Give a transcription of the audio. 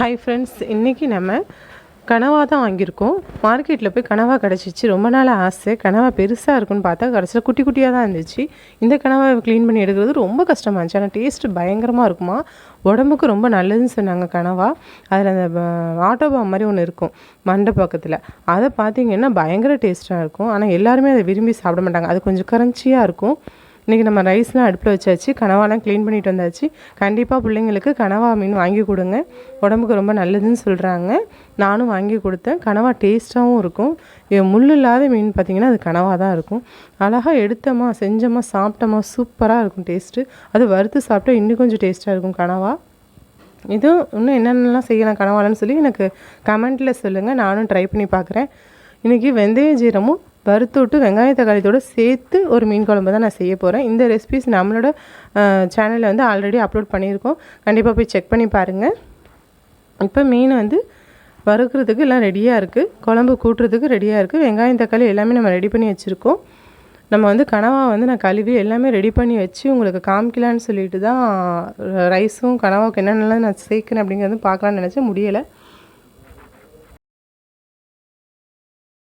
Hi friends, இன்றைக்கி நம்ம கனவா தான் வாங்கியிருக்கோம். மார்க்கெட்டில் போய் கனவா கிடச்சிச்சு. ரொம்ப நாள் ஆசை, கனவா பெருசாக இருக்குன்னு பார்த்தா கடைசியில் குட்டி குட்டியாக தான் இருந்துச்சு. இந்த கனவாவை க்ளீன் பண்ணி எடுக்கிறது ரொம்ப கஷ்டமாக இருந்துச்சு. ஆனால் டேஸ்ட்டு பயங்கரமாக இருக்குமா, உடம்புக்கு ரொம்ப நல்லதுன்னு சொன்னாங்க கனவா. அதில் அந்த ஆட்டோபாம் மாதிரி ஒன்று இருக்கும் மண்டை பக்கத்தில், அதை பார்த்திங்கன்னா பயங்கர டேஸ்ட்டாக இருக்கும். ஆனால் எல்லாருமே அதை விரும்பி சாப்பிட மாட்டாங்க, அது கொஞ்சம் கரன்ச்சியாக இருக்கும். இன்றைக்கி நம்ம ரைஸ்லாம் அடுப்பில் வச்சாச்சு, கனவாலாம் க்ளீன் பண்ணிட்டு வந்தாச்சு. கண்டிப்பாக பிள்ளைங்களுக்கு கனவா மீன் வாங்கி கொடுங்க, உடம்புக்கு ரொம்ப நல்லதுன்னு சொல்கிறாங்க. நானும் வாங்கி கொடுத்தேன். கனவா டேஸ்ட்டாகவும் இருக்கும். முள் இல்லாத மீன் பார்த்திங்கன்னா அது கனவா தான் இருக்கும். அழகாக எடுத்தோமா, செஞ்சோமா, சாப்பிட்டோமா, சூப்பராக இருக்கும் டேஸ்ட்டு. அது வறுத்து சாப்பிட்டா இன்னும் கொஞ்சம் டேஸ்ட்டாக இருக்கும் கனவா. இதுவும் இன்னும் என்னென்னலாம் செய்யலாம் கனவாலன்னு சொல்லி எனக்கு கமெண்ட்டில் சொல்லுங்கள், நானும் ட்ரை பண்ணி பார்க்குறேன். இன்றைக்கி வெந்தய ஜீரமும் வறுத்து விட்டு வெங்காய தக்காளியோடு சேர்த்து ஒரு மீன் குழம்பு தான் நான் செய்ய போகிறேன். இந்த ரெசிபிஸ் நம்மளோட சேனலில் வந்து ஆல்ரெடி அப்லோட் பண்ணியிருக்கோம், கண்டிப்பாக போய் செக் பண்ணி பாருங்கள். இப்போ மீன் வந்து வறுக்கிறதுக்கு எல்லாம் ரெடியாக இருக்குது, குழம்பு கூட்டுறதுக்கு ரெடியாக இருக்குது. வெங்காயம் தக்காளி எல்லாமே நம்ம ரெடி பண்ணி வச்சுருக்கோம். நம்ம வந்து கனவா வந்து நான் கழுவி எல்லாமே ரெடி பண்ணி வச்சு உங்களுக்கு காமிக்கலான்னு சொல்லிட்டு தான் ரைஸும் கனவாவுக்கு என்னென்னலாம் நான் சேர்க்கணும் அப்படிங்கிறது பார்க்கலான்னு நினச்சேன், முடியலை.